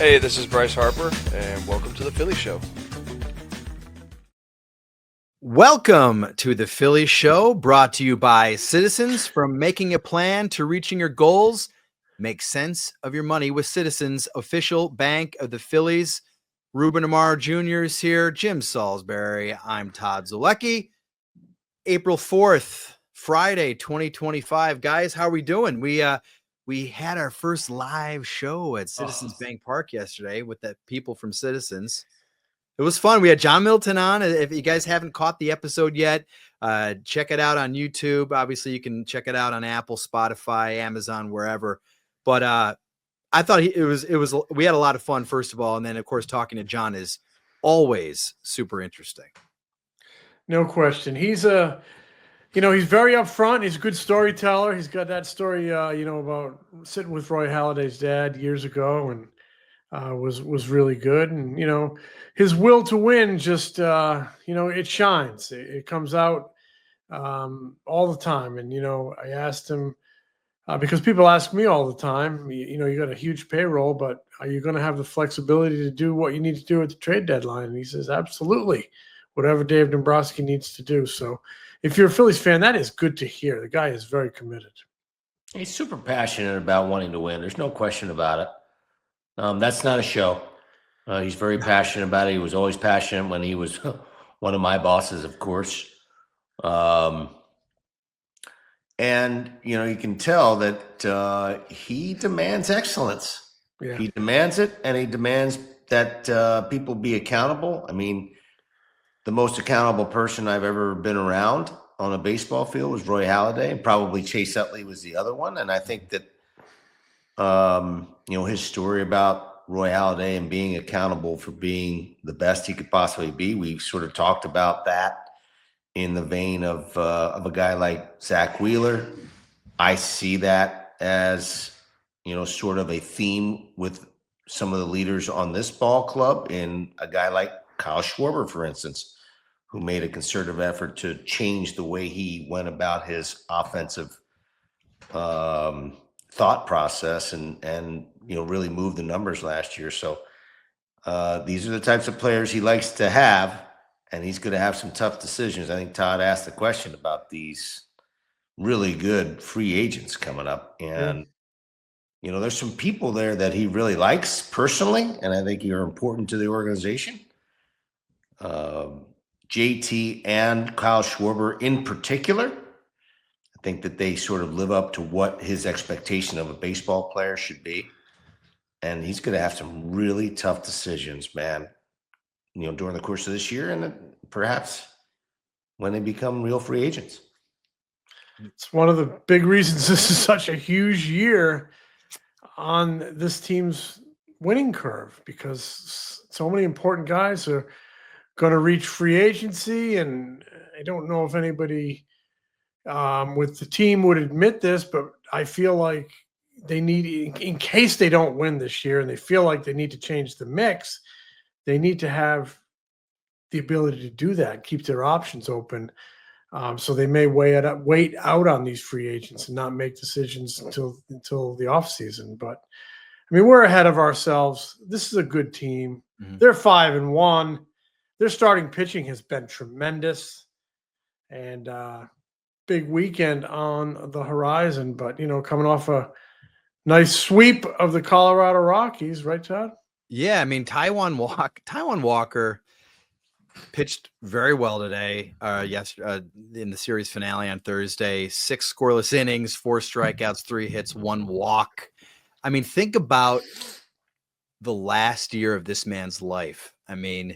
Hey, this is Bryce Harper, and welcome to the Phillies Show. Welcome to the Phillies Show, brought to you by Citizens. From making a plan to reaching your goals, make sense of your money with Citizens, official bank of the Phillies. Ruben Amaro Jr. is here, Jim Salisbury. I'm Todd Zalecki. April 4th, Friday, 2025. Guys, how are we doing? We had our first live show at Citizens Bank Park yesterday with the people from Citizens. It was fun. We had John Middleton on. If you guys haven't caught the episode yet, check it out on YouTube. Obviously, you can check it out on Apple, Spotify, Amazon, wherever. But I thought we had a lot of fun, first of all. And then, of course, talking to John is always super interesting. No question. He's he's very upfront. He's a good storyteller. He's got that story, about sitting with Roy Halladay's dad years ago, and was really good. And his will to win just it shines. It comes out all the time. And I asked him because people ask me all the time. You got a huge payroll, but are you going to have the flexibility to do what you need to do at the trade deadline? And he says, absolutely. Whatever Dave Dombrowski needs to do. So if you're a Phillies fan, that is good to hear. The guy is very committed. He's super passionate about wanting to win. There's no question about it. That's not a show. He's very passionate about it. He was always passionate when he was one of my bosses, of course. And, you can tell that he demands excellence. Yeah. He demands it, and he demands that people be accountable. I mean, the most accountable person I've ever been around on a baseball field was Roy Halladay, and probably Chase Utley was the other one. And I think that, his story about Roy Halladay and being accountable for being the best he could possibly be, we've sort of talked about that in the vein of a guy like Zach Wheeler. I see that as, sort of a theme with some of the leaders on this ball club, in a guy like Kyle Schwarber, for instance, who made a concerted effort to change the way he went about his offensive thought process and really moved the numbers last year. So these are the types of players he likes to have, and he's going to have some tough decisions. I think Todd asked the question about these really good free agents coming up. And, there's some people there that he really likes personally, and I think are important to the organization. JT and Kyle Schwarber in particular, I think that they sort of live up to what his expectation of a baseball player should be. And he's going to have some really tough decisions, man, during the course of this year, and perhaps when they become real free agents. It's one of the big reasons this is such a huge year on this team's winning curve, because so many important guys are going to reach free agency. And I don't know if anybody with the team would admit this, but I feel like they need, in case they don't win this year and they feel like they need to change the mix, they need to have the ability to do that, keep their options open. So they may wait out on these free agents and not make decisions until the offseason. But I mean, we're ahead of ourselves. This is a good team. Mm-hmm. They're 5-1. Their starting pitching has been tremendous, and big weekend on the horizon. But, coming off a nice sweep of the Colorado Rockies, right, Todd? Yeah, I mean, Taijuan Walker pitched very well today. Yesterday in the series finale on Thursday, 6 scoreless innings, 4 strikeouts, 3 hits, 1 walk. I mean, think about the last year of this man's life. I mean,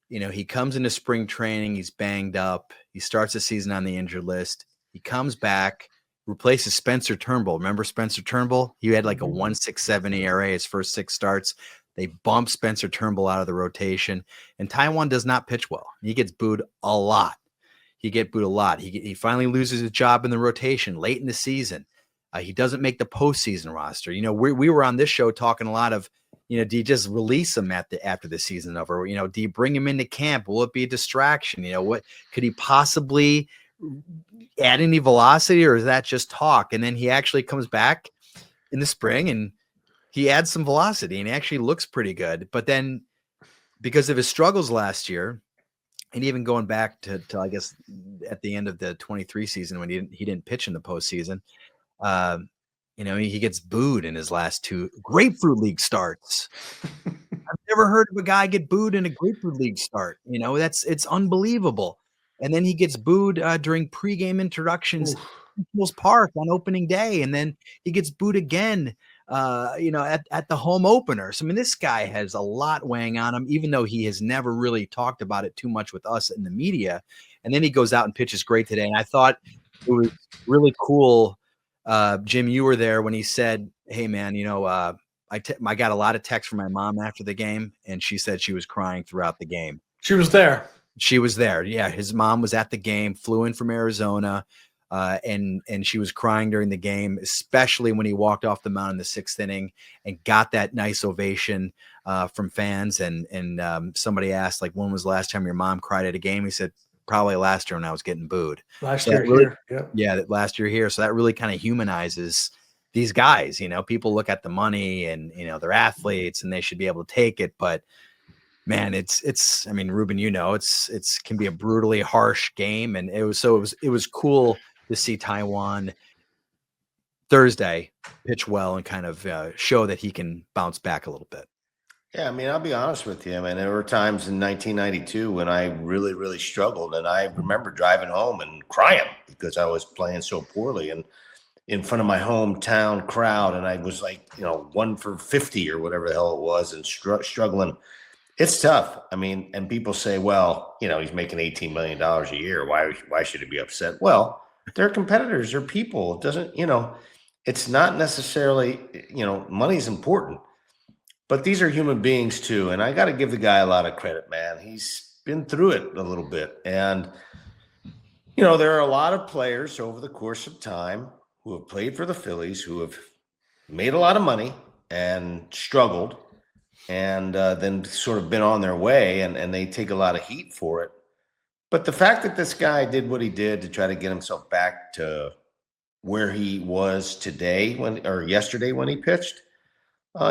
he comes into spring training, he's banged up. He starts the season on the injured list. He comes back, replaces Spencer Turnbull. Remember Spencer Turnbull? He had like a 1.67 ERA his first 6 starts. They bump Spencer Turnbull out of the rotation, and Taijuan does not pitch well. He gets booed a lot. He finally loses his job in the rotation late in the season. He doesn't make the postseason roster. We were on this show talking a lot of, do you just release him after the season over? Do you bring him into camp? Will it be a distraction? What could he possibly add any velocity, or is that just talk? And then he actually comes back in the spring and he adds some velocity and he actually looks pretty good. But then because of his struggles last year, and even going back to I guess at the end of the 23 season when he didn't pitch in the postseason, he gets booed in his last 2 Grapefruit League starts. I've never heard of a guy get booed in a Grapefruit League start. It's unbelievable. And then he gets booed during pregame introductions in People's Park on opening day, and then he gets booed again at the home opener. So, I mean, this guy has a lot weighing on him, even though he has never really talked about it too much with us in the media. And then he goes out and pitches great today. And I thought it was really cool. Jim, you were there when he said, "Hey, man, I got a lot of texts from my mom after the game, and she said she was crying throughout the game." She was there. She was there. Yeah, his mom was at the game, flew in from Arizona. And she was crying during the game, especially when he walked off the mound in the 6th inning and got that nice ovation from fans. And somebody asked, like, when was the last time your mom cried at a game? He said, probably last year when I was getting booed. Last year here. Yeah, last year here. So that really kind of humanizes these guys. People look at the money and, they're athletes and they should be able to take it. But man, I mean, Ruben, it's can be a brutally harsh game. And it was cool to see Taijuan Thursday pitch well and kind of show that he can bounce back a little bit. Yeah, I mean, I'll be honest with you. I mean, there were times in 1992 when I really, really struggled. And I remember driving home and crying because I was playing so poorly and in front of my hometown crowd. And I was like, 1 for 50 or whatever the hell it was and struggling. It's tough. I mean, and people say, well, he's making $18 million a year. Why should he be upset? Well, they're competitors. They're people. It doesn't, it's not necessarily, money's important. But these are human beings too. And I got to give the guy a lot of credit, man. He's been through it a little bit. And, there are a lot of players over the course of time who have played for the Phillies, who have made a lot of money and struggled and then sort of been on their way and they take a lot of heat for it. But the fact that this guy did what he did to try to get himself back to where he was yesterday when he pitched,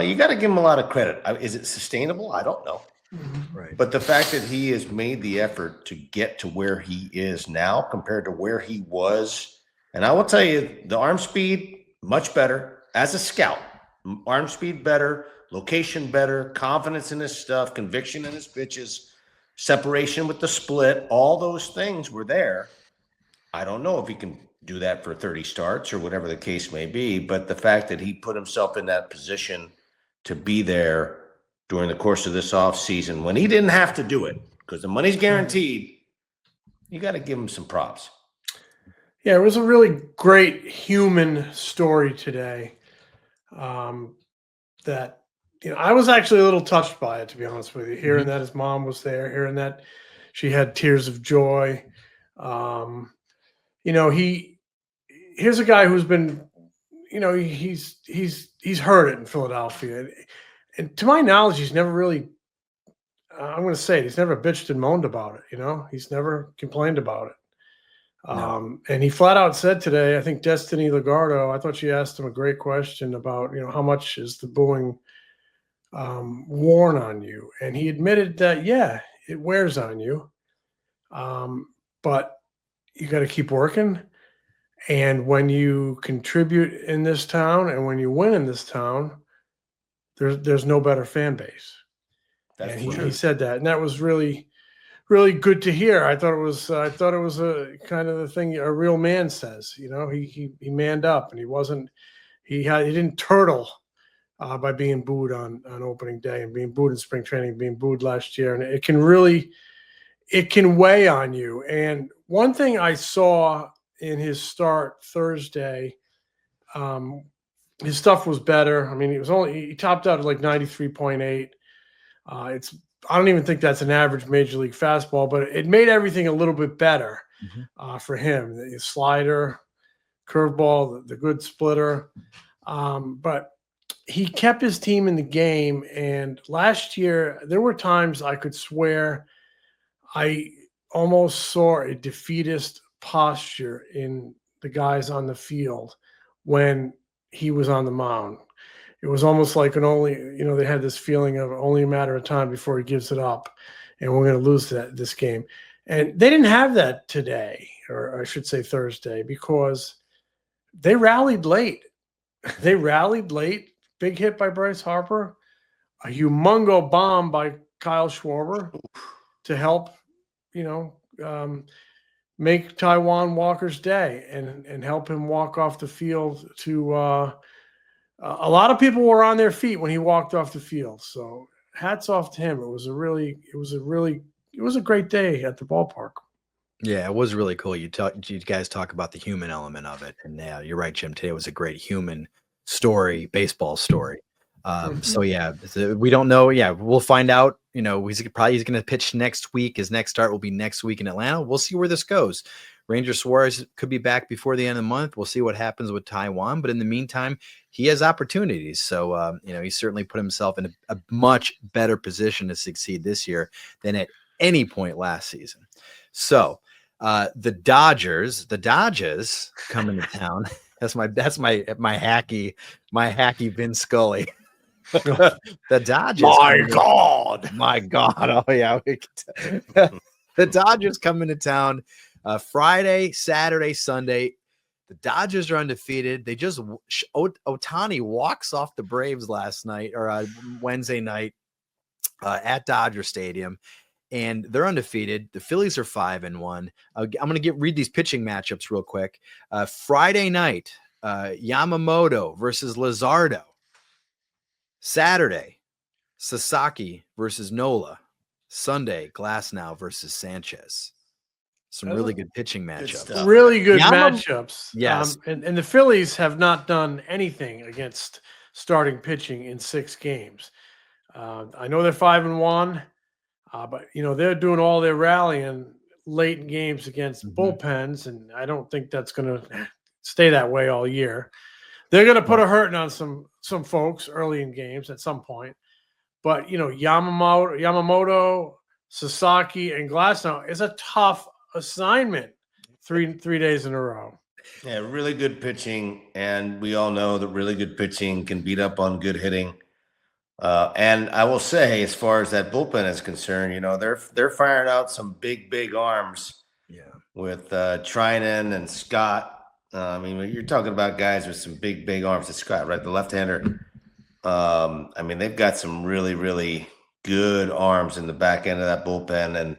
you got to give him a lot of credit. Is it sustainable? I don't know. Right. But the fact that he has made the effort to get to where he is now compared to where he was, and I will tell you, the arm speed, much better as a scout. Arm speed better, location better, confidence in his stuff, conviction in his pitches, separation with the split, all those things were there. I don't know if he can do that for 30 starts or whatever the case may be, but the fact that he put himself in that position to be there during the course of this offseason when he didn't have to do it because the money's guaranteed, you got to give him some props. Yeah, it was a really great human story today. That I was actually a little touched by it, to be honest with you. Hearing that his mom was there, hearing that she had tears of joy. Here's a guy who's been, he's heard it in Philadelphia, and to my knowledge, he's never really. I'm going to say it, he's never bitched and moaned about it. He's never complained about it. No. And he flat out said today, I think Destiny Legardo, I thought she asked him a great question about, how much is the booing worn on you? And he admitted that, yeah, it wears on you. But you got to keep working. And when you contribute in this town and when you win in this town, there's no better fan base. That's and true. he said that. And that was really, really good to hear. I thought it was a kind of the thing a real man says. He manned up and he didn't turtle by being booed on opening day and being booed in spring training, being booed last year, and it can weigh on you. And one thing I saw in his start Thursday, his stuff was better. I mean, he topped out at like 93.8. I don't even think that's an average major league fastball, but it made everything a little bit better for him. The slider, curveball, the good splitter. But he kept his team in the game. And last year, there were times I could swear I almost saw a defeatist posture in the guys on the field when he was on the mound. it was almost like they had this feeling of only a matter of time before he gives it up, and we're going to lose this game. And they didn't have that today, or I should say Thursday, because they rallied late. They rallied late. Big hit by Bryce Harper, a humongo bomb by Kyle Schwarber to help, make Taijuan Walker's day and help him walk off the field to a lot of people were on their feet when he walked off the field. So hats off to him. It was a great day at the ballpark. Yeah, it was really cool. You guys talk about the human element of it. And yeah, you're right, Jim. Today was a great human story, baseball story. So yeah, we don't know. Yeah, we'll find out. He's going to pitch next week. His next start will be next week in Atlanta. We'll see where this goes. Ranger Suarez could be back before the end of the month. We'll see what happens with Taijuan. But in the meantime, he has opportunities. So, he certainly put himself in a much better position to succeed this year than at any point last season. So the Dodgers coming to town. That's my hacky Vin Scully. The Dodgers. My God. Oh yeah. The Dodgers coming to town Friday, Saturday, Sunday. The Dodgers are undefeated. They just Ohtani walks off the Braves last night or Wednesday night at Dodger Stadium, and they're undefeated. The Phillies are 5-1. I'm going to read these pitching matchups real quick. Friday night, Yamamoto versus Luzardo. Saturday, Sasaki versus Nola. Sunday, Glasnow versus Sanchez. Some really good pitching matchups. Really good matchups. Yes. And the Phillies have not done anything against starting pitching in 6 games. I know they're 5-1, but they're doing all their rallying late in games against bullpens, and I don't think that's going to stay that way all year. They're going to put a hurting on some folks early in games at some point. But Yamamoto, Sasaki, and Glasnow is a tough assignment 3 days in a row. Yeah, really good pitching, and we all know that really good pitching can beat up on good hitting. And I will say, as far as that bullpen is concerned, they're firing out some big arms. Yeah, with Trinan and Scott. You're talking about guys with some big arms. It's Scott, right? The left-hander. They've got some really good arms in the back end of that bullpen, and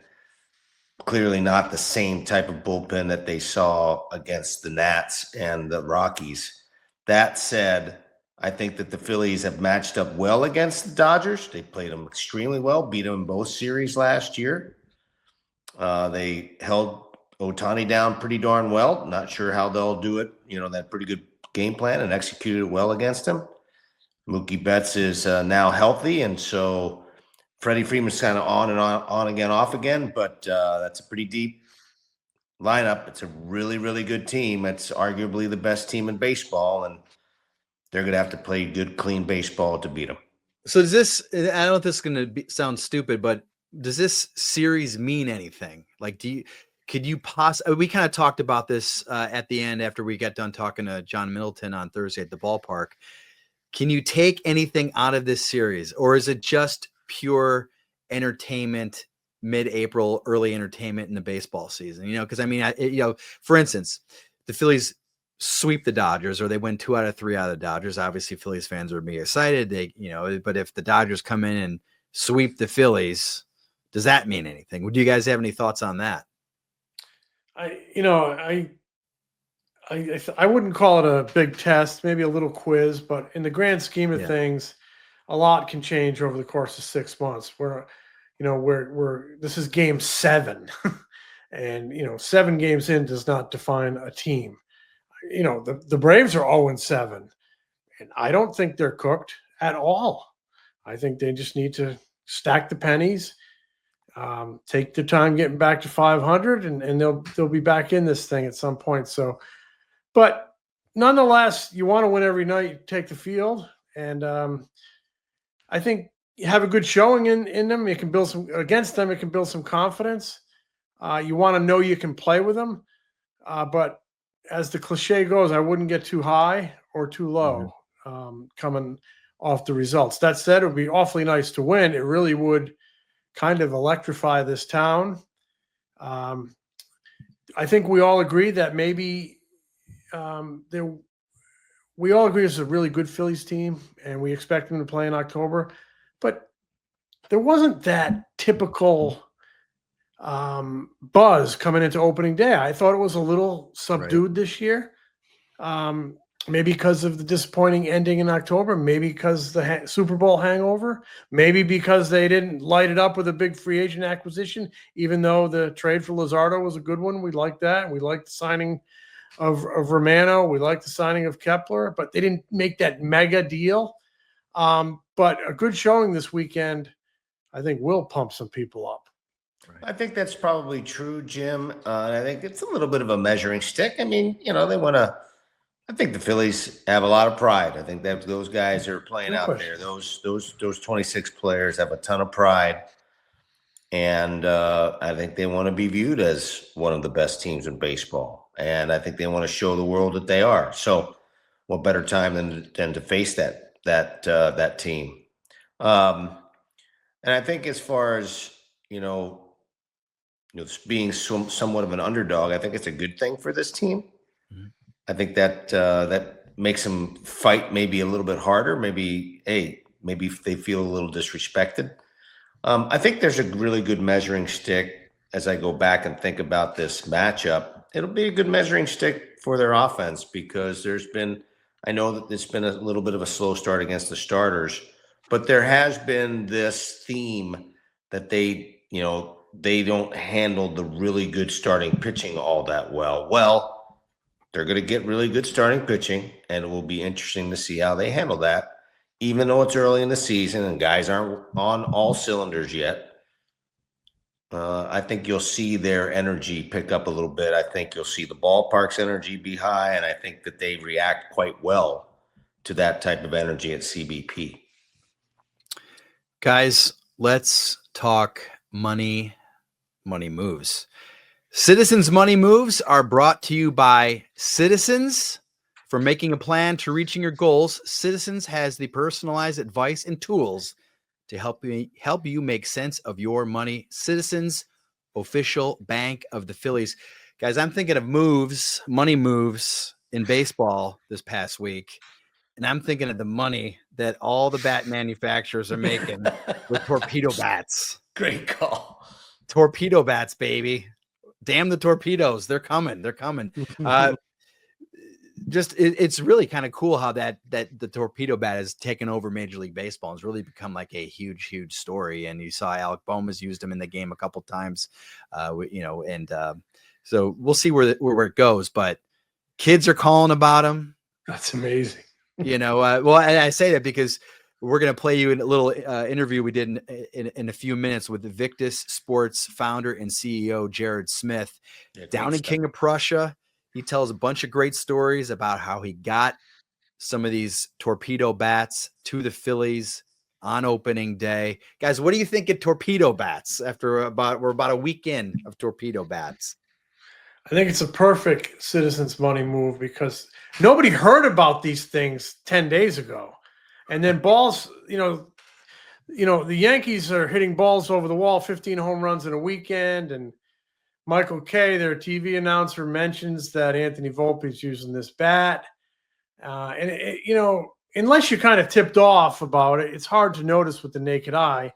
clearly not the same type of bullpen that they saw against the Nats and the Rockies. That said, I think that the Phillies have matched up well against the Dodgers. They played them extremely well, beat them in both series last year. They held Ohtani down pretty darn well. Not sure how they'll do it. That pretty good game plan and executed it well against him. Mookie Betts is now healthy, and so Freddie Freeman's kind of on again, off again, but that's a pretty deep lineup. It's a really good team. It's arguably the best team in baseball, and they're going to have to play good, clean baseball to beat them. So does this, I don't know if this is going to sound stupid, but does this series mean anything? Like, could you possibly, we kind of talked about this at the end after we got done talking to John Middleton on Thursday at the ballpark. Can you take anything out of this series, or is it just pure entertainment, mid-April, early entertainment in the baseball season? Because for instance, the Phillies sweep the Dodgers, or they win 2 out of 3 out of the Dodgers. Obviously, Phillies fans would be excited. But if the Dodgers come in and sweep the Phillies, does that mean anything? Do you guys have any thoughts on that? I wouldn't call it a big test, maybe a little quiz, but in the grand scheme of things, a lot can change over the course of 6 months. This is game 7, and 7 games in does not define a team. The Braves are 0-7, and I don't think they're cooked at all. I think they just need to stack the pennies. Take their time getting back to 500, and they'll be back in this thing at some point. So, but nonetheless, you want to win every night. You take the field, and I think you have a good showing in them. It can build some against them. It can build some confidence. You want to know you can play with them, but as the cliche goes, I wouldn't get too high or too low coming off the results. That said, it would be awfully nice to win. It really would kind of electrify this town. I think we all agree that maybe we all agree it's a really good Phillies team, and we expect them to play in October. But there wasn't that typical buzz coming into opening day. I thought it was a little subdued this year. Maybe because of the disappointing ending in October, maybe because the Super Bowl hangover, maybe because they didn't light it up with a big free agent acquisition, even though the trade for Luzardo was a good one. We liked that. We liked the signing of Romano. We liked the signing of Kepler, but they didn't make that mega deal. But a good showing this weekend, I think, will pump some people up. I think that's probably true, Jim. I think it's a little bit of a measuring stick. I mean, they want to. I think the Phillies have a lot of pride. I think that those guys are playing out there. Those 26 players have a ton of pride, and I think they want to be viewed as one of the best teams in baseball. And I think they want to show the world that they are. So, what better time than to face that team? And I think as far as being somewhat of an underdog, I think it's a good thing for this team. Mm-hmm. I think that that makes them fight maybe a little bit harder. Maybe they feel a little disrespected. I think there's a really good measuring stick as I go back and think about this matchup. It'll be a good measuring stick for their offense because I know that it's been a little bit of a slow start against the starters, but there has been this theme that they don't handle the really good starting pitching all that well. Well, they're going to get really good starting pitching, and it will be interesting to see how they handle that, even though it's early in the season and guys aren't on all cylinders yet. I think you'll see their energy pick up a little bit. I think you'll see the ballpark's energy be high, and I think that they react quite well to that type of energy at CBP. Guys, let's talk money moves. Citizens Money Moves are brought to you by Citizens. For making a plan to reaching your goals, Citizens has the personalized advice and tools to help you make sense of your money. Citizens, official bank of the Phillies. Guys, I'm thinking of money moves in baseball this past week, and I'm thinking of the money that all the bat manufacturers are making with torpedo bats. Great call. Torpedo bats, baby. Damn the torpedoes. They're coming. It's really kind of cool how that the torpedo bat has taken over Major League Baseball and has really become like a huge story. And you saw Alec Bohm has used them in the game a couple times, so we'll see where it goes. But kids are calling about them. That's amazing. Well, I say that because we're going to play you in a little interview we did in a few minutes with the Victus Sports founder and CEO, Jared Smith, down in King of Prussia. He tells a bunch of great stories about how he got some of these torpedo bats to the Phillies on opening day. Guys, what do you think of torpedo bats we're about a week in of torpedo bats? I think it's a perfect Citizens Money move because nobody heard about these things 10 days ago. And then balls, the Yankees are hitting balls over the wall, 15 home runs in a weekend. And Michael Kay, their TV announcer, mentions that Anthony Volpe's using this bat. Unless you're kind of tipped off about it, it's hard to notice with the naked eye,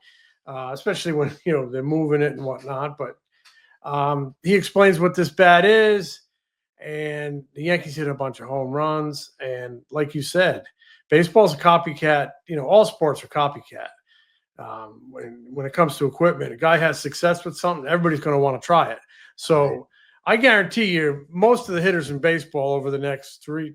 especially when, they're moving it and whatnot. But he explains what this bat is, and the Yankees hit a bunch of home runs. And like you said, baseball's a copycat. All sports are copycat. When it comes to equipment, a guy has success with something, everybody's going to want to try it. So I guarantee you, most of the hitters in baseball over the next 3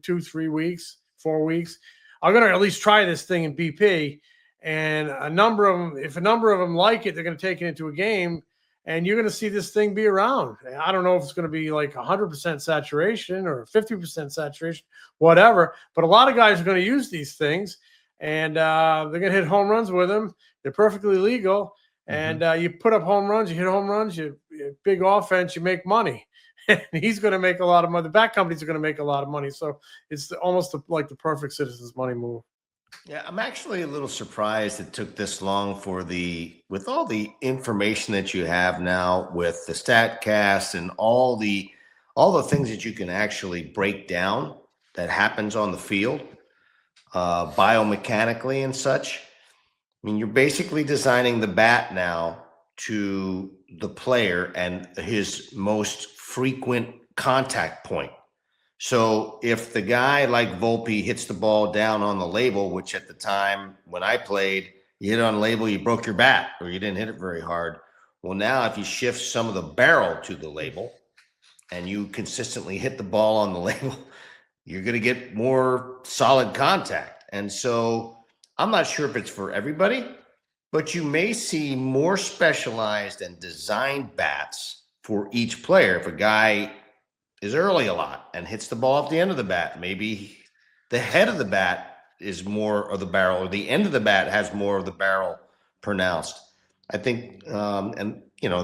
weeks, 4 weeks, are going to at least try this thing in BP. And if a number of them like it, they're going to take it into a game, and you're going to see this thing be around. I don't know if it's going to be like 100% saturation or 50% saturation, whatever. But a lot of guys are going to use these things, and they're going to hit home runs with them. They're perfectly legal. And you put up home runs, you hit home runs, you big offense, you make money. And he's going to make a lot of money. The bat companies are going to make a lot of money. So it's almost like the perfect Citizens Money move. Yeah, I'm actually a little surprised it took this long with all the information that you have now with the StatCast and all the things that you can actually break down that happens on the field, biomechanically and such. I mean, you're basically designing the bat now to the player and his most frequent contact point. So if the guy like Volpe hits the ball down on the label, which at the time when I played, you hit on label, you broke your bat or you didn't hit it very hard. Well, now if you shift some of the barrel to the label and you consistently hit the ball on the label, you're going to get more solid contact. And so I'm not sure if it's for everybody, but you may see more specialized and designed bats for each player. If a guy is early a lot and hits the ball off the end of the bat, maybe the head of the bat is more of the barrel, or the end of the bat has more of the barrel pronounced. I think, and you know,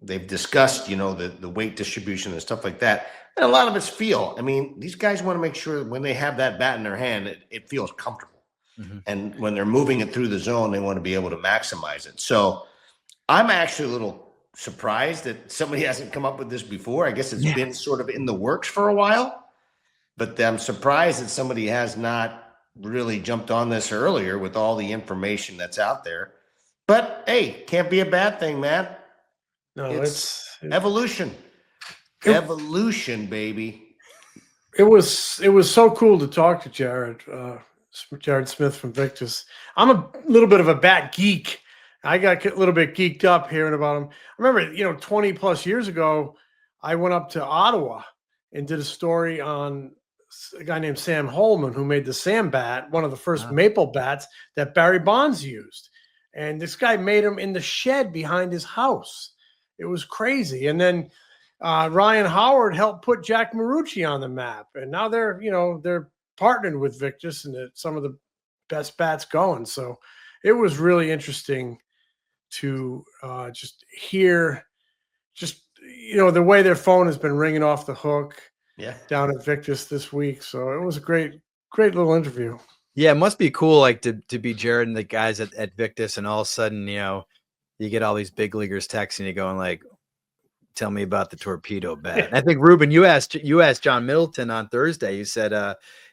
they've discussed, you know, the weight distribution and stuff like that. And a lot of it's feel. I mean, these guys want to make sure when they have that bat in their hand, it feels comfortable. Mm-hmm. And when they're moving it through the zone, they want to be able to maximize it. So I'm actually a little surprised that somebody hasn't come up with this before. I guess it's been sort of in the works for a while, but I'm surprised that somebody has not really jumped on this earlier with all the information that's out there. But hey, can't be a bad thing, man. No, it's evolution. Evolution, baby. It was so cool to talk to Jared Smith from Victus. I'm a little bit of a bat geek. I got a little bit geeked up hearing about him. I remember, 20 plus years ago, I went up to Ottawa and did a story on a guy named Sam Holman, who made the Sam bat, one of the first maple bats that Barry Bonds used. And this guy made them in the shed behind his house. It was crazy. And then Ryan Howard helped put Jack Marucci on the map. And now they're partnered with Victus and some of the best bats going. So it was really interesting to just hear the way their phone has been ringing off the hook down at Victus this week. So it was a great little interview. Yeah, it must be cool, like to be Jared and the guys at Victus, and all of a sudden, you get all these big leaguers texting you going like, tell me about the torpedo bat. And I think, Ruben, you asked John Middleton on Thursday, you said,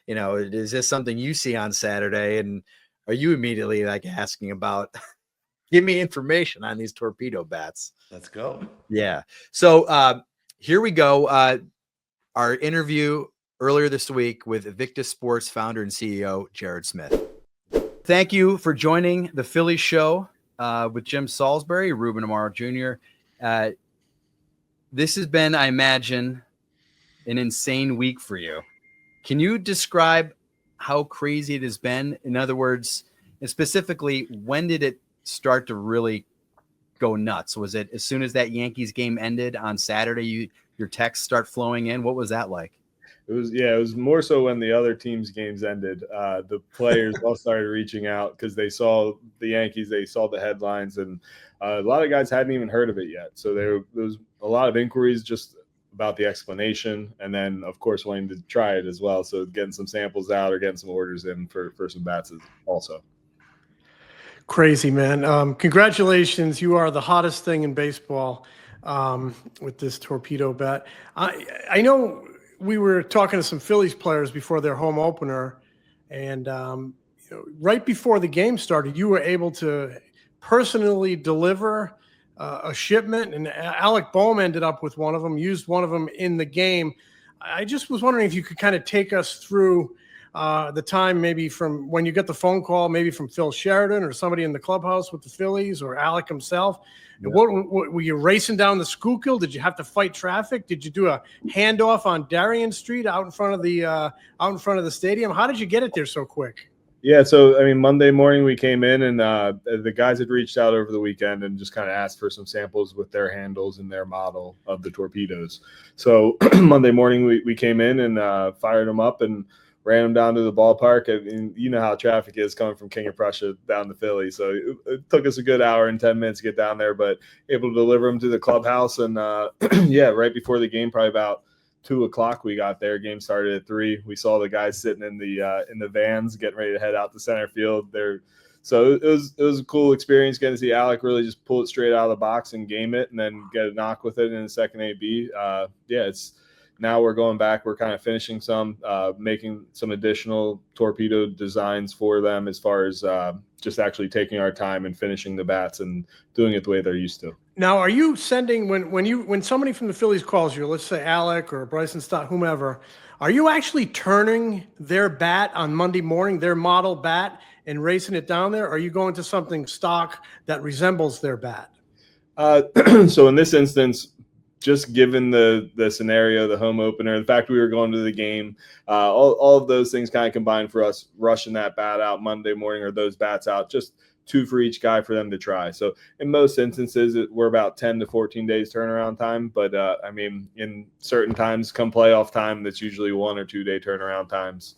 is this something you see on Saturday? And are you immediately like asking about, give me information on these torpedo bats? Let's go. Yeah. So here we go. Our interview earlier this week with Victus Sports founder and CEO, Jared Smith. Thank you for joining the Phillies show with Jim Salisbury, Ruben Amaro Jr. This has been, I imagine, an insane week for you. Can you describe how crazy it has been? In other words, and specifically, when did it start to really go nuts? Was it as soon as that Yankees game ended on Saturday, your texts start flowing in? What was that like? It was more so when the other team's games ended. The players all started reaching out because they saw the Yankees, they saw the headlines, and a lot of guys hadn't even heard of it yet. So there was a lot of inquiries just about the explanation, and then, of course, wanting to try it as well. So getting some samples out or getting some orders in for some bats also. Crazy, man. Congratulations. You are the hottest thing in baseball with this torpedo bat. I know we were talking to some Phillies players before their home opener, and right before the game started, you were able to personally deliver a shipment, and Alec Boehm ended up with one of them, used one of them in the game. I just was wondering if you could kind of take us through the time, maybe from when you get the phone call, maybe from Phil Sheridan or somebody in the clubhouse with the Phillies or Alec himself. Yeah. What were you racing down the Schuylkill? Did you have to fight traffic? Did you do a handoff on Darien Street out in front of the stadium? How did you get it there so quick? Yeah, so I mean, Monday morning we came in, and the guys had reached out over the weekend and just kind of asked for some samples with their handles and their model of the torpedoes. So Monday morning we came in and fired them up and ran them down to the ballpark. And you know how traffic is coming from King of Prussia down to Philly. So it took us a good hour and 10 minutes to get down there, but able to deliver them to the clubhouse. And right before the game, probably about 2:00 we got there. Game started at 3. We saw the guys sitting in the vans getting ready to head out to center field. So it was a cool experience getting to see Alec really just pull it straight out of the box and game it, and then get a knock with it in the second AB. Now we're going back. We're kind of finishing making some additional torpedo designs for them as far as just actually taking our time and finishing the bats and doing it the way they're used to. Now, are you sending when somebody from the Phillies calls you, let's say Alec or Bryson Stott, whomever, are you actually turning their bat on Monday morning, their model bat, and racing it down there? Or are you going to something stock that resembles their bat? So in this instance, just given the scenario, the home opener, the fact we were going to the game, all of those things kind of combined for us rushing that bat out Monday morning, or those bats out, just 2 for each guy for them to try. So in most instances, we're about 10 to 14 days turnaround time. But in certain times, come playoff time, that's usually 1 or 2 day turnaround times.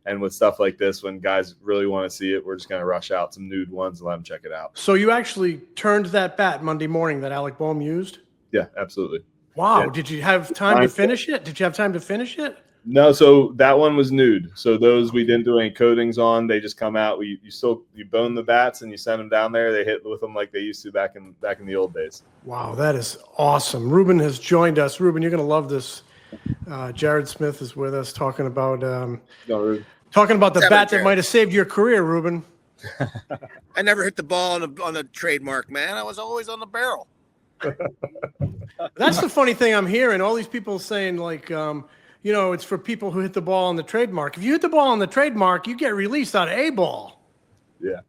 And with stuff like this, when guys really want to see it, we're just going to rush out some nude ones and let them check it out. So you actually turned that bat Monday morning that Alec Boehm used? Yeah, absolutely. Wow. Yeah. Did you have time to finish it? Did you have time to finish it? No, so that one was nude. So those we didn't do any coatings on. They just come out. You bone the bats and you send them down there. They hit with them like they used to back in the old days. Wow, that is awesome. Ruben has joined us. Ruben, you're going to love this. Jared Smith is with us talking about the bat that might have saved your career, Ruben. I never hit the ball on a trademark, man. I was always on the barrel. That's the funny thing I'm hearing. All these people saying like, it's for people who hit the ball on the trademark. If you hit the ball on the trademark, you get released out of A ball. Yeah.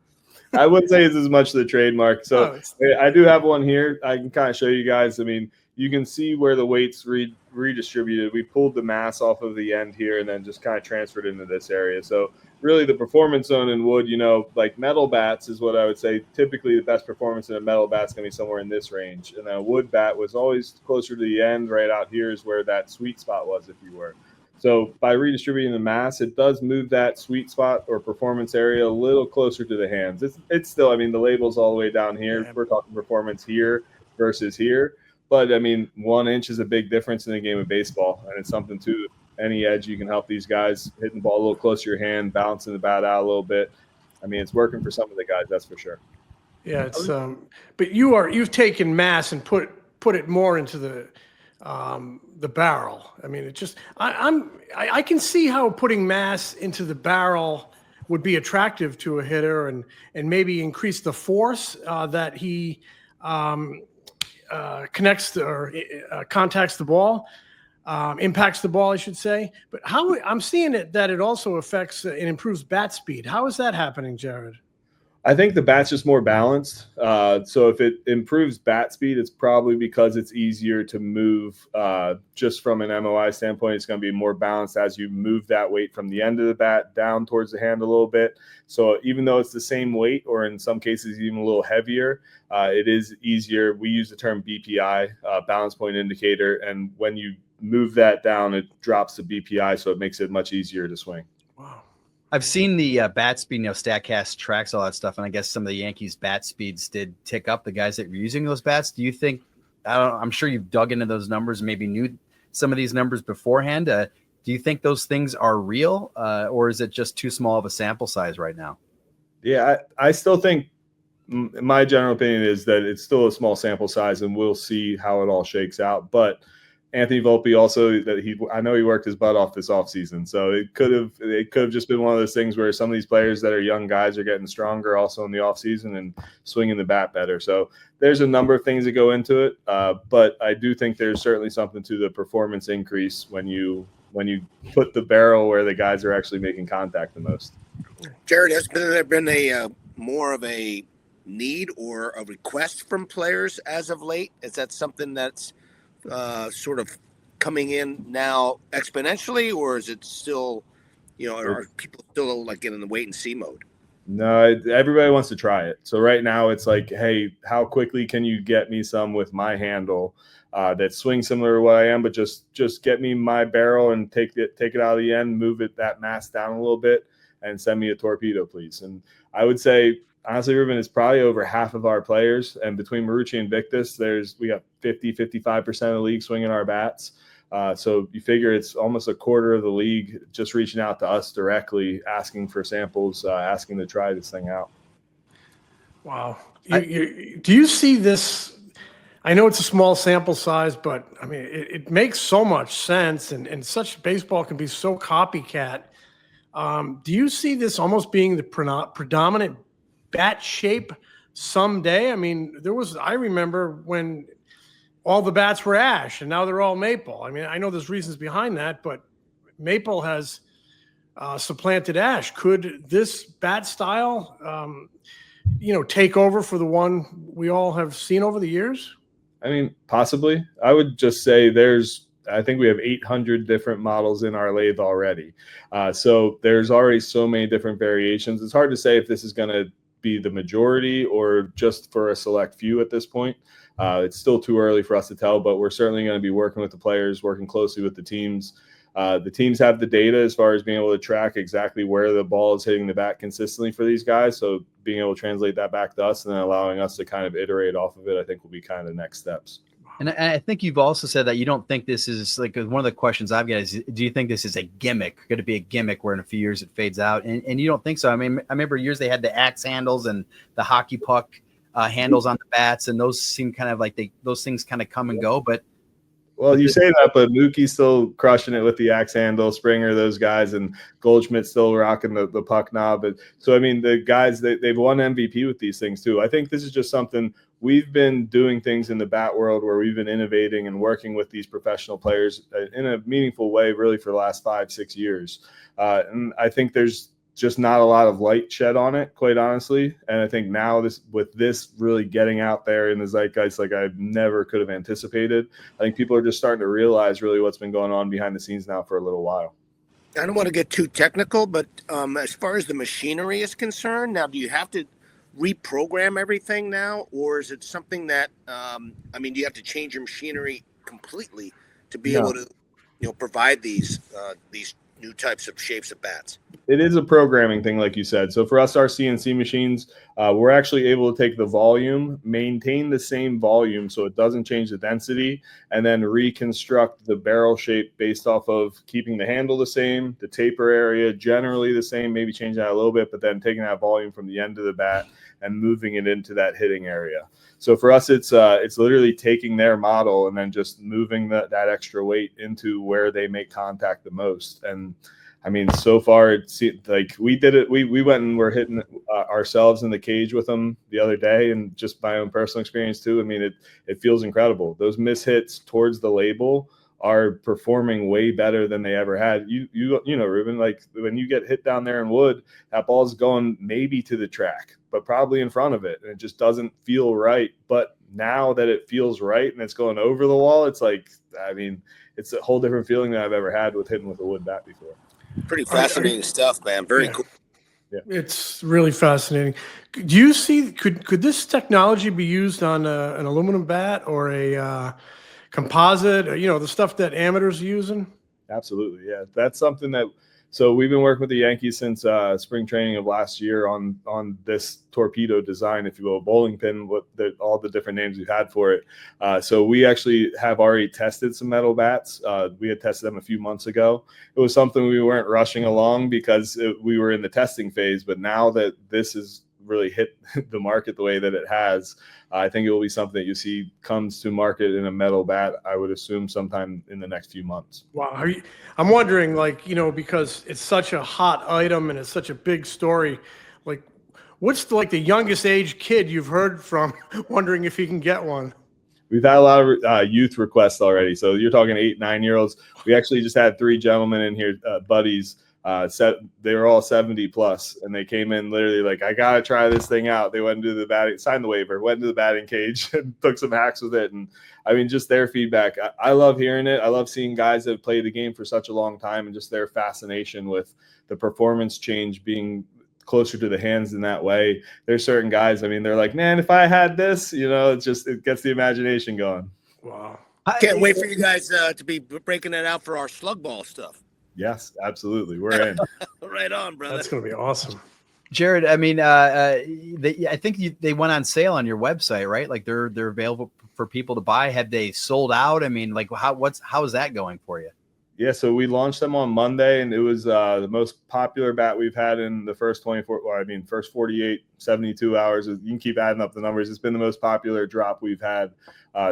I wouldn't say it's as much the trademark. So I do have one here. I can kind of show you guys. I mean, you can see where the weight's redistributed. We pulled the mass off of the end here and then just kind of transferred into this area. So really the performance zone in wood, like metal bats is what I would say. Typically the best performance in a metal bat's going to be somewhere in this range. And a wood bat was always closer to the end. Right out here is where that sweet spot was, if you were. So by redistributing the mass, it does move that sweet spot or performance area a little closer to the hands. It's still, the label's all the way down here. We're talking performance here versus here. But, 1 inch is a big difference in the game of baseball. And it's something, too, any edge you can help these guys hitting the ball a little closer to your hand, balancing the bat out a little bit. It's working for some of the guys, that's for sure. Yeah, it's but you've taken mass and put it more into the barrel. It just I can see how putting mass into the barrel would be attractive to a hitter and maybe increase the force that he connects or contacts the ball, impacts the ball, I should say. But how I'm seeing that it also affects and improves bat speed. How is that happening, Jared? I think the bat's just more balanced. So if it improves bat speed, it's probably because it's easier to move. Just from an MOI standpoint, it's going to be more balanced as you move that weight from the end of the bat down towards the hand a little bit. So even though it's the same weight, or in some cases even a little heavier, it is easier. We use the term BPI, balance point indicator, and when you move that down, it drops the BPI, so it makes it much easier to swing. Wow. I've seen the bat speed, StatCast tracks all that stuff, and I guess some of the Yankees' bat speeds did tick up. The guys that were using those bats, do you think? I'm sure you've dug into those numbers, maybe knew some of these numbers beforehand. Do you think those things are real, or is it just too small of a sample size right now? Yeah, I still think my general opinion is that it's still a small sample size, and we'll see how it all shakes out. But Anthony Volpe also, I know he worked his butt off this offseason, so it could have just been one of those things where some of these players that are young guys are getting stronger also in the offseason and swinging the bat better. So there's a number of things that go into it, but I do think there's certainly something to the performance increase when you put the barrel where the guys are actually making contact the most. Jared, has there been a more of a need or a request from players as of late? Is that something that's sort of coming in now exponentially, or is it still, are people still like in the wait and see mode? No, everybody wants to try it. So right now it's like, hey, how quickly can you get me some with my handle that swings similar to what I am, but just get me my barrel and take it out of the end, move that mass down a little bit, and send me a torpedo, please. And I would say, honestly, Ruben, is probably over half of our players. And between Marucci and Victus, we got 55% of the league swinging our bats. So you figure it's almost a quarter of the league just reaching out to us directly, asking for samples, asking to try this thing out. Wow. Do you see this? I know it's a small sample size, but I mean, it makes so much sense, and such baseball can be so copycat. Do you see this almost being the predominant bat shape someday? I mean, I remember when all the bats were ash and now they're all maple. I mean, I know there's reasons behind that, but maple has supplanted ash. Could this bat style, take over for the one we all have seen over the years? I mean, possibly. I would just say I think we have 800 different models in our lathe already. So there's already so many different variations. It's hard to say if this is going to be the majority or just for a select few at this point. It's still too early for us to tell, but we're certainly going to be working with the players, working closely with the teams. The teams have the data as far as being able to track exactly where the ball is hitting the bat consistently for these guys. So being able to translate that back to us and then allowing us to kind of iterate off of it, I think will be kind of the next steps. And I think you've also said that you don't think this is like one of the questions I've got is, do you think this is a gimmick? Could it be a gimmick where in a few years it fades out? And you don't think so. I mean, I remember years they had the axe handles and the hockey puck handles on the bats, and those seem kind of like those things kind of come and go. But well, you say that, but Mookie's still crushing it with the axe handle, Springer, those guys, and Goldschmidt's still rocking the puck knob. But so, I mean, the guys, they've won MVP with these things too. I think this is just something we've been doing things in the bat world where we've been innovating and working with these professional players in a meaningful way, really, for the last 5-6 years. And I think there's just not a lot of light shed on it, quite honestly. And I think now with this really getting out there in the zeitgeist like I never could have anticipated, I think people are just starting to realize really what's been going on behind the scenes now for a little while. I don't want to get too technical, but as far as the machinery is concerned, now do you have to reprogram everything now, or is it something that do you have to change your machinery completely to be able to provide these new types of shapes of bats? It is a programming thing, like you said. So for us, our CNC machines, we're actually able to take the volume, maintain the same volume so it doesn't change the density, and then reconstruct the barrel shape based off of keeping the handle the same, the taper area generally the same, maybe changing that a little bit, but then taking that volume from the end of the bat and moving it into that hitting area. So for us, it's literally taking their model and then just moving that extra weight into where they make contact the most. And I mean, so far, it's like we did it. We went and we're hitting ourselves in the cage with them the other day, and just my own personal experience too. I mean, it feels incredible. Those mishits towards the label are performing way better than they ever had. You know, Ruben, like when you get hit down there in wood, that ball's going maybe to the track, but probably in front of it, and it just doesn't feel right. But now that it feels right and it's going over the wall, it's like, I mean, it's a whole different feeling than I've ever had with hitting with a wood bat before. Pretty fascinating stuff, man. Very cool. Yeah. It's really fascinating. Do you see, could this technology be used on an aluminum bat or a composite, the stuff that amateurs are using? Absolutely. Yeah. That's something that, so we've been working with the Yankees since spring training of last year on this torpedo design, if you will, bowling pin, all the different names we've had for it. So we actually have already tested some metal bats. We had tested them a few months ago. It was something we weren't rushing along because we were in the testing phase, but now that this has really hit the market the way that it has, I think it will be something that you see comes to market in a metal bat, I would assume sometime in the next few months. Wow. I'm wondering, because it's such a hot item and it's such a big story, what's the youngest age kid you've heard from wondering if he can get one? We've had a lot of youth requests already. So you're talking 8-9-year-olds. We actually just had 3 gentlemen in here, buddies. They were all 70 plus, and they came in literally like, I gotta try this thing out. They went into the batting, signed the waiver, went into the batting cage, and took some hacks with it. And I mean, just their feedback. I love hearing it. I love seeing guys that have played the game for such a long time, and just their fascination with the performance change being closer to the hands in that way. There's certain guys, I mean, they're like, man, if I had this, it gets the imagination going. Wow. Can't wait for you guys to be breaking that out for our slug ball stuff. Yes, absolutely. We're in. Right on, brother. That's going to be awesome. Jared, I mean, I think they went on sale on your website, right? Like they're available for people to buy. Have they sold out? I mean, like how is that going for you? Yeah, so we launched them on Monday, and it was the most popular bat we've had in the first 48, 72 hours. You can keep adding up the numbers. It's been the most popular drop we've had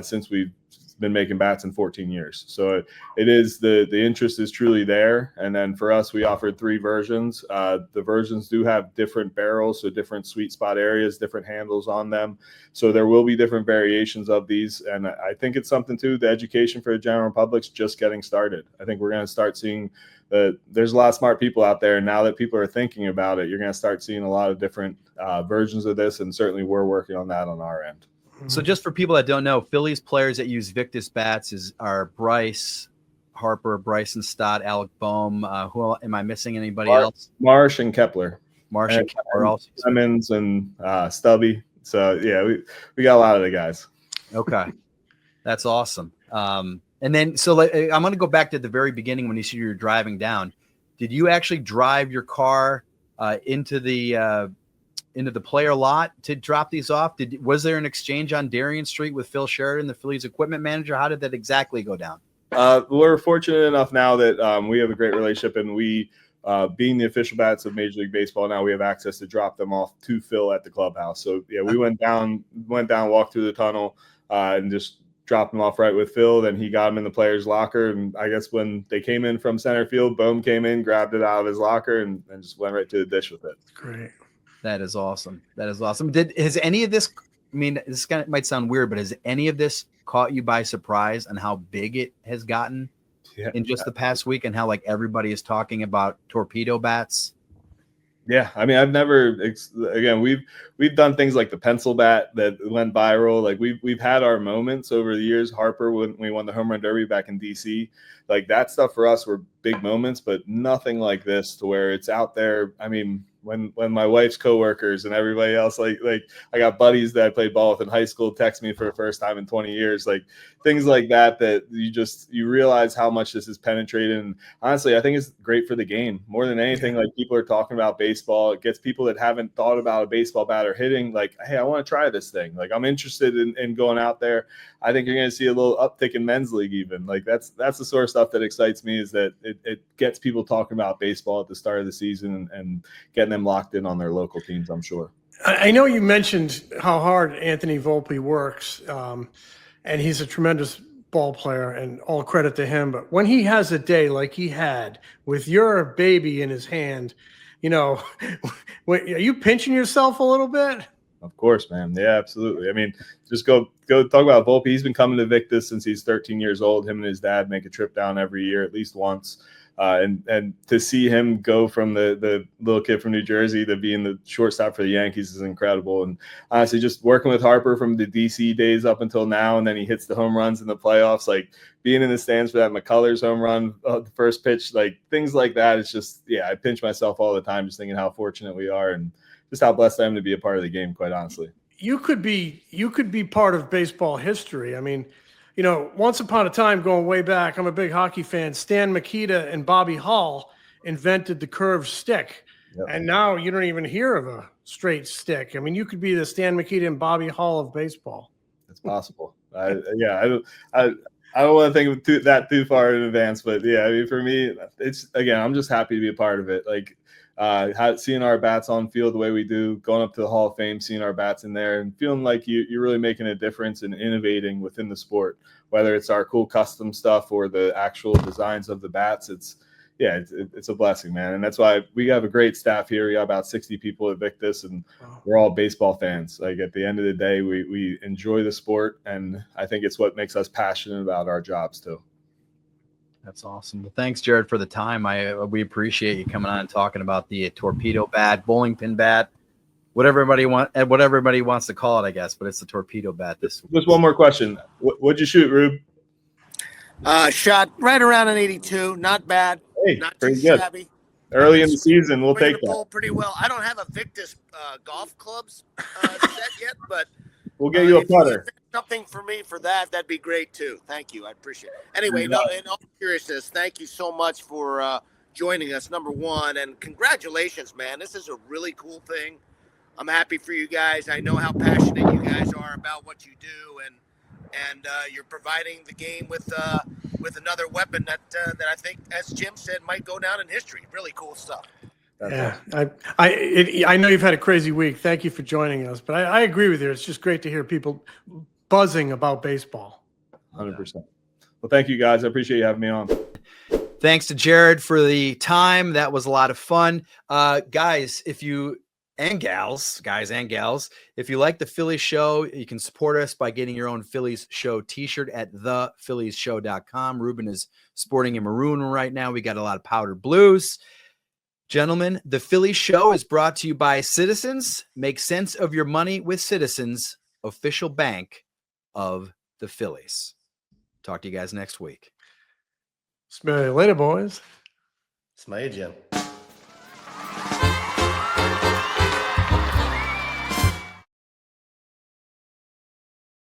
since we've been making bats in 14 years. So it is the interest is truly there. And then for us, we offered 3 versions. The versions do have different barrels, so different sweet spot areas, different handles on them. So there will be different variations of these. And I think it's something too, the education for the general public's just getting started. I think we're going to start seeing there's a lot of smart people out there. And now that people are thinking about it, you're going to start seeing a lot of different versions of this. And certainly we're working on that on our end. So just for people that don't know, Phillies players that use Victus bats are Bryce Harper, Bryson Stott, Alec Boehm. Who am I missing? Anybody else? Marsh and Kepler. Marsh and Kepler also. Clemens and Stubby. So yeah, we got a lot of the guys. Okay, that's awesome. And then so I'm going to go back to the very beginning when you said you were driving down. Did you actually drive your car into the player lot to drop these off? Was there an exchange on Darien Street with Phil Sheridan, the Phillies equipment manager? How did that exactly go down? We're fortunate enough now that we have a great relationship, and we, being the official bats of Major League Baseball now, we have access to drop them off to Phil at the clubhouse. So yeah, we went down, walked through the tunnel, and just dropped them off right with Phil. Then he got them in the player's locker, and I guess when they came in from center field, Boehm came in, grabbed it out of his locker, and just went right to the dish with it. Great. That is awesome. Has any of this, I mean, this might sound weird, but has any of this caught you by surprise on how big it has gotten in just the past week, and how like everybody is talking about torpedo bats? Yeah, I mean, I've never. Again, we've done things like the pencil bat that went viral. Like we've had our moments over the years. Harper, when we won the home run derby back in DC, like that stuff for us were big moments, but nothing like this to where it's out there. I mean, when my wife's coworkers and everybody else, like I got buddies that I played ball with in high school text me for the first time in 20 years, like things like that you realize how much this is penetrated. And honestly, I think it's great for the game more than anything. Like people are talking about baseball. It gets people that haven't thought about a baseball bat or hitting, like, hey, I want to try this thing. Like I'm interested in going out there. I think you're going to see a little uptick in men's league even. Like that's the sort of stuff that excites me, is that it gets people talking about baseball at the start of the season and getting them locked in on their local teams, I'm sure. I know you mentioned how hard Anthony Volpe works, and he's a tremendous ball player, and all credit to him. But when he has a day like he had with your baby in his hand, are you pinching yourself a little bit? Of course, man. Yeah, absolutely. I mean, just go talk about Volpe. He's been coming to Victus since he's 13 years old. Him and his dad make a trip down every year, at least once. And to see him go from the little kid from New Jersey to being the shortstop for the Yankees is incredible. And honestly, just working with Harper from the DC days up until now, and then he hits the home runs in the playoffs, like being in the stands for that McCullers home run, the first pitch, like things like that. It's just, yeah, I pinch myself all the time just thinking how fortunate we are and just how blessed I am to be a part of the game, quite honestly. You could be part of baseball history. I mean, once upon a time, going way back, I'm a big hockey fan. Stan Mikita and Bobby Hall invented the curved stick. Yep. And now you don't even hear of a straight stick. I mean, you could be the Stan Mikita and Bobby Hall of baseball. It's possible. I don't want to think of that too far in advance, but yeah, I mean, for me, I'm just happy to be a part of it. Like, seeing our bats on field the way we do, going up to the Hall of Fame, seeing our bats in there, and feeling like you're really making a difference and innovating within the sport, whether it's our cool custom stuff or the actual designs of the bats. It's a blessing, man. And that's why we have a great staff here. We got about 60 people at Victus, and we're all baseball fans. Like at the end of the day, we enjoy the sport, and I think it's what makes us passionate about our jobs too. That's awesome. Well, thanks, Jared, for the time. We appreciate you coming on and talking about the torpedo bat, bowling pin bat, whatever everybody wants to call it, I guess. But it's the torpedo bat this week. Just one more question. What'd you shoot, Rube? Shot right around an 82. Not bad. Hey, not too good. shabby. Early in the season, we'll take that. Pretty well. I don't have a Victus golf clubs set yet, but we'll get you a putter. Something for me for that'd be great too. Thank you. I appreciate it. Anyway, in all seriousness, thank you so much for joining us, number one. And congratulations, man. This is a really cool thing. I'm happy for you guys. I know how passionate you guys are about what you do, and you're providing the game with another weapon that I think, as Jim said, might go down in history. Really cool stuff. Yeah, I know you've had a crazy week. Thank you for joining us, but I agree with you. It's just great to hear people buzzing about baseball. 100%. Well, thank you guys. I appreciate you having me on. Thanks to Jared for the time. That was a lot of fun. Guys and gals, if you like the Phillies show, you can support us by getting your own Phillies show t-shirt at thephilliesshow.com. Ruben is sporting a maroon right now. We got a lot of powdered blues. Gentlemen, the Phillies show is brought to you by Citizens. Make sense of your money with Citizens, official bank of the Phillies. Talk to you guys next week. Smell you later, boys. Smell you, Jim.